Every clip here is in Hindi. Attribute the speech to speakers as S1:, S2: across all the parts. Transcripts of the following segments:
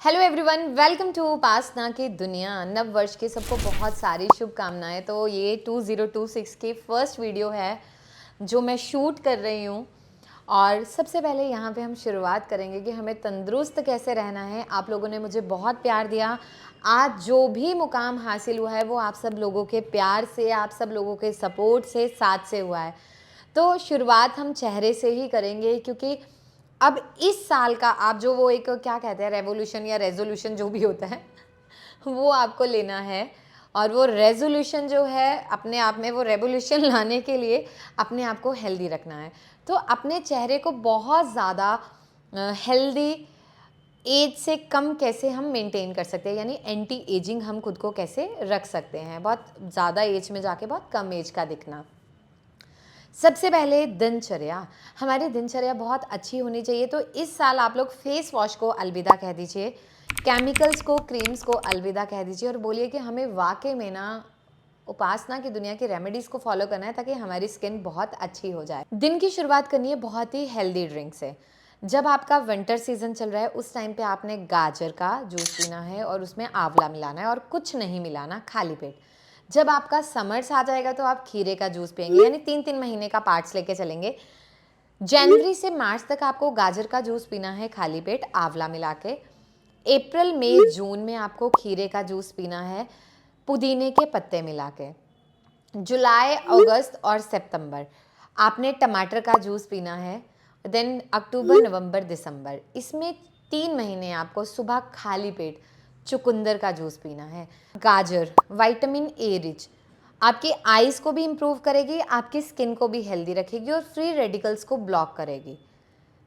S1: हेलो एवरीवन, वेलकम टू उपासना की दुनिया। नव वर्ष की सबको बहुत सारी शुभकामनाएं। तो ये 2026 की फर्स्ट वीडियो है जो मैं शूट कर रही हूँ। और सबसे पहले यहाँ पे हम शुरुआत करेंगे कि हमें तंदुरुस्त कैसे रहना है। आप लोगों ने मुझे बहुत प्यार दिया। आज जो भी मुकाम हासिल हुआ है वो आप सब लोगों के प्यार से, आप सब लोगों के सपोर्ट से, साथ से हुआ है। तो शुरुआत हम चेहरे से ही करेंगे, क्योंकि अब इस साल का आप जो वो एक क्या कहते हैं, रेवोल्यूशन या रेजोल्यूशन जो भी होता है वो आपको लेना है। और वो रेजोल्यूशन जो है अपने आप में, वो रेवोल्यूशन लाने के लिए अपने आप को हेल्दी रखना है। तो अपने चेहरे को बहुत ज़्यादा हेल्दी एज से कम कैसे हम मेंटेन कर सकते हैं, यानी एंटी एजिंग हम खुद को कैसे रख सकते हैं, बहुत ज़्यादा एज में जाके बहुत कम एज का दिखना। सबसे पहले दिनचर्या, हमारी दिनचर्या बहुत अच्छी होनी चाहिए। तो इस साल आप लोग फेस वॉश को अलविदा कह दीजिए, केमिकल्स को, क्रीम्स को अलविदा कह दीजिए और बोलिए कि हमें वाकई में ना उपासना की दुनिया की रेमेडीज़ को फॉलो करना है ताकि हमारी स्किन बहुत अच्छी हो जाए। दिन की शुरुआत करनी है बहुत ही हेल्दी ड्रिंक से। जब आपका विंटर सीजन चल रहा है उस टाइम पे आपने गाजर का जूस पीना है और उसमें आंवला मिलाना है और कुछ नहीं मिलाना, खाली पेट। जब आपका समर्स आ जाएगा तो आप खीरे का जूस पियेंगे, यानी 3-3 महीने का पार्ट्स लेके चलेंगे। जनवरी से मार्च तक आपको गाजर का जूस पीना है खाली पेट, आंवला मिला के। अप्रैल मई जून में आपको खीरे का जूस पीना है पुदीने के पत्ते मिला के। जुलाई अगस्त और सितंबर आपने टमाटर का जूस पीना है। देन अक्टूबर नवंबर दिसंबर, इसमें 3 महीने आपको सुबह खाली पेट चुकंदर का जूस पीना है। गाजर विटामिन ए रिच, आपकी आईज को भी इम्प्रूव करेगी, आपकी स्किन को भी हेल्दी रखेगी और फ्री रेडिकल्स को ब्लॉक करेगी।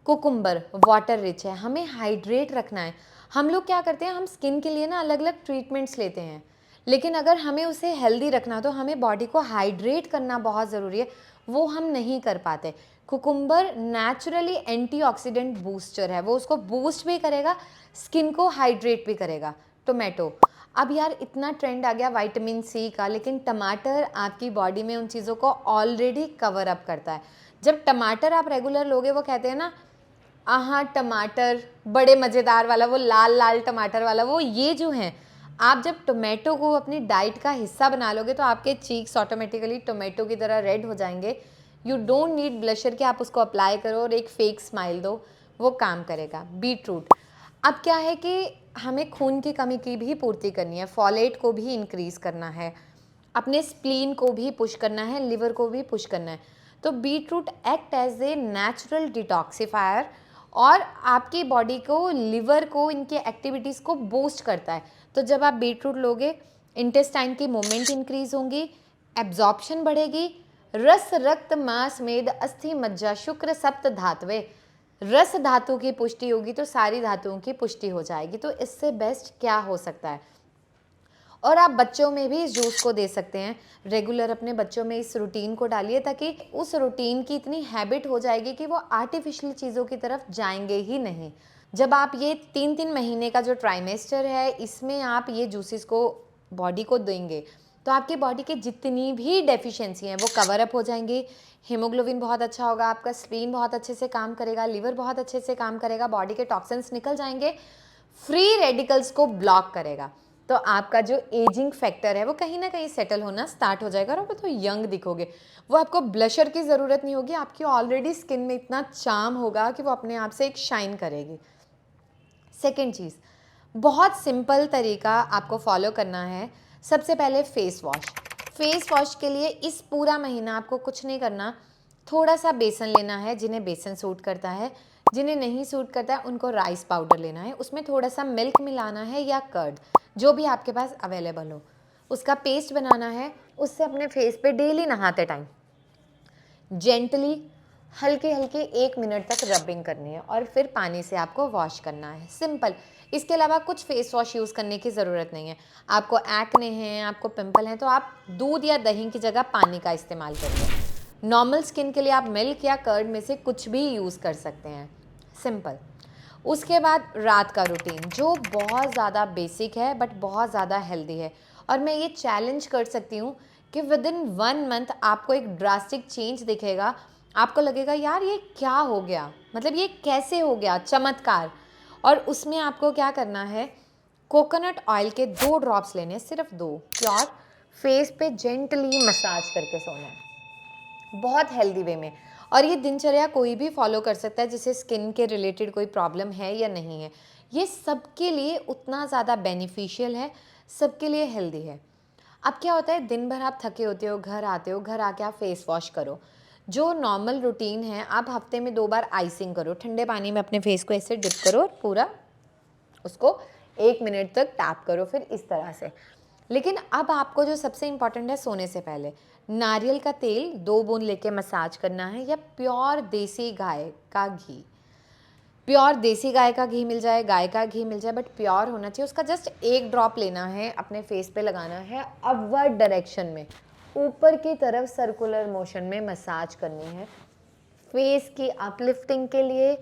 S1: कुकुम्बर वाटर रिच है, हमें हाइड्रेट रखना है। हम लोग क्या करते हैं, हम स्किन के लिए ना अलग अलग ट्रीटमेंट्स लेते हैं, लेकिन अगर हमें उसे हेल्दी रखना तो हमें बॉडी को हाइड्रेट करना बहुत ज़रूरी है, वो हम नहीं कर पाते। कुकुम्बर नेचुरली एंटीऑक्सीडेंट बूस्टर है, वो उसको बूस्ट भी करेगा, स्किन को हाइड्रेट भी करेगा। टोमेटो, अब यार इतना ट्रेंड आ गया विटामिन सी का, लेकिन टमाटर आपकी बॉडी में उन चीज़ों को ऑलरेडी कवर अप करता है। जब टमाटर आप रेगुलर लोगे, वो कहते हैं ना, हाँ टमाटर बड़े मज़ेदार वाला, वो लाल लाल टमाटर वाला, वो ये जो हैं, आप जब टोमेटो को अपनी डाइट का हिस्सा बना लोगे तो आपके चीक्स ऑटोमेटिकली टोमेटो की तरह रेड हो जाएंगे। यू डोंट नीड ब्लशर कि आप उसको अप्लाई करो और एक फेक स्माइल दो, वो काम करेगा। बीटरूट, अब क्या है कि हमें खून की कमी की भी पूर्ति करनी है, फॉलेट को भी इंक्रीज़ करना है, अपने स्प्लीन को भी पुश करना है, लिवर को भी पुश करना है। तो beetroot act as a natural detoxifier और आपकी बॉडी को, लिवर को, इनकी एक्टिविटीज़ को बूस्ट करता है। तो जब आप बीटरूट लोगे, इंटेस्टाइन की मूवमेंट इंक्रीज होंगी, एब्जॉर्प्शन बढ़ेगी, रस रक्त मांस मेद अस्थि मज्जा शुक्र सप्त धातुएं, रस धातु की पुष्टि होगी तो सारी धातुओं की पुष्टि हो जाएगी। तो इससे बेस्ट क्या हो सकता है। और आप बच्चों में भी इस जूस को दे सकते हैं, रेगुलर अपने बच्चों में इस रूटीन को डालिए ताकि उस रूटीन की इतनी हैबिट हो जाएगी कि वो आर्टिफिशियल चीज़ों की तरफ जाएंगे ही नहीं। जब आप ये 3-3 महीने का जो ट्राइमेस्टर है, इसमें आप ये जूसेस को बॉडी को देंगे तो आपकी बॉडी की जितनी भी डेफिशिएंसी हैं वो कवर अप हो जाएंगी। हीमोग्लोबिन बहुत अच्छा होगा, आपका स्प्लीन बहुत अच्छे से काम करेगा, लिवर बहुत अच्छे से काम करेगा, बॉडी के टॉक्सिन्स निकल जाएंगे, फ्री रेडिकल्स को ब्लॉक करेगा। तो आपका जो एजिंग फैक्टर है वो कहीं ना कहीं सेटल होना स्टार्ट हो जाएगा और आप तो यंग दिखोगे। वो आपको ब्लशर की ज़रूरत नहीं होगी, आपकी ऑलरेडी स्किन में इतना चार्म होगा कि वो अपने आप से एक शाइन करेगी। सेकेंड चीज़, बहुत सिंपल तरीका आपको फॉलो करना है। सबसे पहले फेस वॉश। फेस वॉश के लिए इस पूरा महीना आपको कुछ नहीं करना, थोड़ा सा बेसन लेना है, जिन्हें बेसन सूट करता है, जिन्हें नहीं सूट करता है उनको राइस पाउडर लेना है, उसमें थोड़ा सा मिल्क मिलाना है या कर्ड, जो भी आपके पास अवेलेबल हो, उसका पेस्ट बनाना है। उससे अपने फेस पे डेली नहाते टाइम जेंटली हल्के हल्के 1 मिनट तक रबिंग करनी है और फिर पानी से आपको वॉश करना है, सिंपल। इसके अलावा कुछ फेस वॉश यूज़ करने की ज़रूरत नहीं है। आपको एक्ने हैं, आपको पिंपल हैं, तो आप दूध या दही की जगह पानी का इस्तेमाल करिए। नॉर्मल स्किन के लिए आप मिल्क या कर्ड में से कुछ भी यूज़ कर सकते हैं, सिंपल। उसके बाद रात का रूटीन जो बहुत ज़्यादा बेसिक है बट बहुत ज़्यादा हेल्दी है, और मैं ये चैलेंज कर सकती हूँ कि विद इन 1 मंथ आपको एक ड्रास्टिक चेंज दिखेगा। आपको लगेगा यार ये क्या हो गया, मतलब ये कैसे हो गया, चमत्कार। और उसमें आपको क्या करना है, कोकोनट ऑयल के 2 ड्रॉप्स लेने हैं, सिर्फ 2 प्योर, फेस पे जेंटली मसाज करके सोना है, बहुत हेल्दी वे में। और ये दिनचर्या कोई भी फॉलो कर सकता है जिसे स्किन के रिलेटेड कोई प्रॉब्लम है या नहीं है। ये सबके लिए उतना ज़्यादा बेनिफिशियल है, सबके लिए हेल्दी है। अब क्या होता है, दिन भर आप थके होते हो, घर आते हो, घर आके आप फेस वॉश करो। जो नॉर्मल रूटीन है, आप हफ्ते में 2 बार आइसिंग करो, ठंडे पानी में अपने फेस को ऐसे डिप करो और पूरा उसको 1 मिनट तक टैप करो, फिर इस तरह से। लेकिन अब आपको जो सबसे इम्पॉर्टेंट है, सोने से पहले नारियल का तेल 2 बूंद लेके मसाज करना है, या प्योर देसी गाय का घी, प्योर देसी गाय का घी मिल जाए, गाय का घी मिल जाए, बट प्योर होना चाहिए। उसका जस्ट 1 ड्रॉप लेना है, अपने फेस पे लगाना है, अपवर्ड डायरेक्शन में, ऊपर की तरफ सर्कुलर मोशन में मसाज करनी है, फेस की अपलिफ्टिंग के लिए,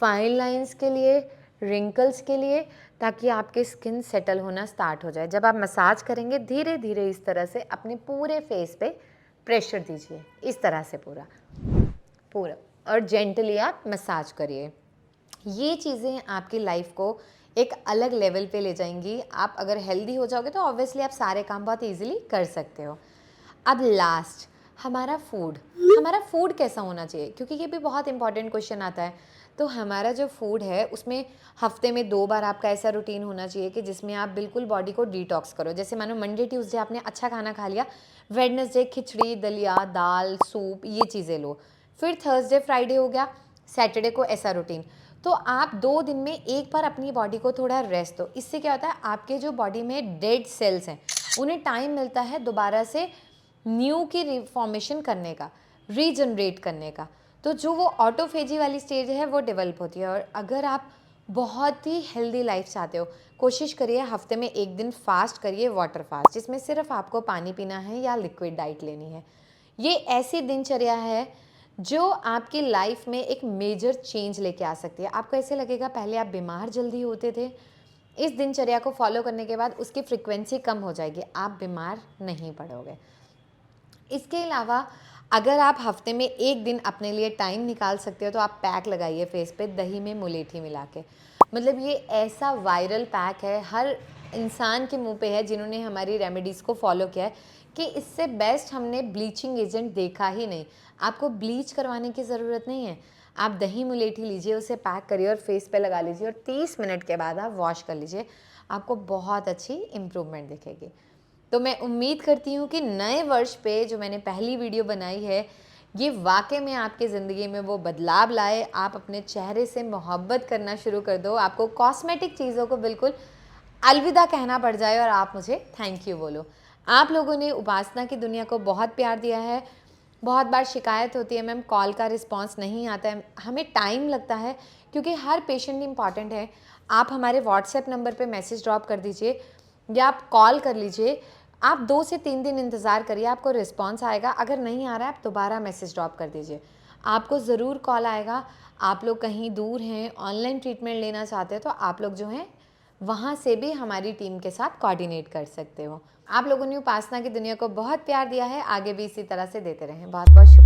S1: फाइन लाइंस के लिए, रिंकल्स के लिए, ताकि आपकी स्किन सेटल होना स्टार्ट हो जाए। जब आप मसाज करेंगे, धीरे धीरे इस तरह से अपने पूरे फेस पे प्रेशर दीजिए, इस तरह से पूरा पूरा, और जेंटली आप मसाज करिए। ये चीज़ें आपकी लाइफ को एक अलग लेवल पे ले जाएंगी। आप अगर हेल्दी हो जाओगे तो ऑब्वियसली आप सारे काम बहुत इजीली कर सकते हो। अब लास्ट, हमारा फूड कैसा होना चाहिए, क्योंकि ये भी बहुत इंपॉर्टेंट क्वेश्चन आता है। तो हमारा जो फूड है उसमें हफ्ते में 2 बार आपका ऐसा रूटीन होना चाहिए कि जिसमें आप बिल्कुल बॉडी को डिटॉक्स करो। जैसे मानो मंडे ट्यूसडे आपने अच्छा खाना खा लिया, वेडनेसडे खिचड़ी, दलिया, दाल, सूप, ये चीज़ें लो। फिर थर्सडे फ्राइडे हो गया, सैटरडे को ऐसा रूटीन। तो आप 2 दिन में 1 बार अपनी बॉडी को थोड़ा रेस्ट दो। इससे क्या होता है, आपके जो बॉडी में डेड सेल्स हैं उन्हें टाइम मिलता है दोबारा से न्यू की रिफॉर्मेशन करने का, रीजनरेट करने का। तो जो वो ऑटोफेजी वाली स्टेज है वो डेवलप होती है। और अगर आप बहुत ही हेल्दी लाइफ चाहते हो, कोशिश करिए हफ्ते में 1 दिन फास्ट करिए, वाटर फास्ट, जिसमें सिर्फ आपको पानी पीना है या लिक्विड डाइट लेनी है। ये ऐसी दिनचर्या है जो आपकी लाइफ में एक मेजर चेंज लेके आ सकती है। आपको ऐसे लगेगा पहले आप बीमार जल्दी होते थे, इस दिनचर्या को फॉलो करने के बाद उसकी फ्रिक्वेंसी कम हो जाएगी, आप बीमार नहीं पड़ोगे। इसके अलावा अगर आप हफ्ते में 1 दिन अपने लिए टाइम निकाल सकते हो तो आप पैक लगाइए फेस पे, दही में मुलेठी मिला के। मतलब ये ऐसा वायरल पैक है, हर इंसान के मुंह पे है जिन्होंने हमारी रेमेडीज़ को फॉलो किया है, कि इससे बेस्ट हमने ब्लीचिंग एजेंट देखा ही नहीं। आपको ब्लीच करवाने की ज़रूरत नहीं है, आप दही मुलेठी लीजिए, उसे पैक करिए और फेस पे लगा लीजिए, और 30 मिनट के बाद आप वॉश कर लीजिए, आपको बहुत अच्छी इम्प्रूवमेंट दिखेगी। तो मैं उम्मीद करती हूँ कि नए वर्ष पे जो मैंने पहली वीडियो बनाई है, ये वाकई में आपकी ज़िंदगी में वो बदलाव लाए। आप अपने चेहरे से मोहब्बत करना शुरू कर दो, आपको कॉस्मेटिक चीज़ों को बिल्कुल अलविदा कहना पड़ जाए और आप मुझे थैंक यू बोलो। आप लोगों ने उपासना की दुनिया को बहुत प्यार दिया है। बहुत बार शिकायत होती है, मैम कॉल का रिस्पांस नहीं आता है, हमें टाइम लगता है क्योंकि हर पेशेंट इंपॉर्टेंट है। आप हमारे व्हाट्सएप नंबर पे मैसेज ड्रॉप कर दीजिए या आप कॉल कर लीजिए। आप 2 से 3 दिन इंतज़ार करिए, आपको रिस्पांस आएगा। अगर नहीं आ रहा है आप दोबारा मैसेज ड्रॉप कर दीजिए, आपको ज़रूर कॉल आएगा। आप लोग कहीं दूर हैं, ऑनलाइन ट्रीटमेंट लेना चाहते हो तो आप लोग जो हैं वहाँ से भी हमारी टीम के साथ कोऑर्डिनेट कर सकते हो। आप लोगों ने उपासना की दुनिया को बहुत प्यार दिया है, आगे भी इसी तरह से देते रहें। बहुत बहुत शुक्रिया।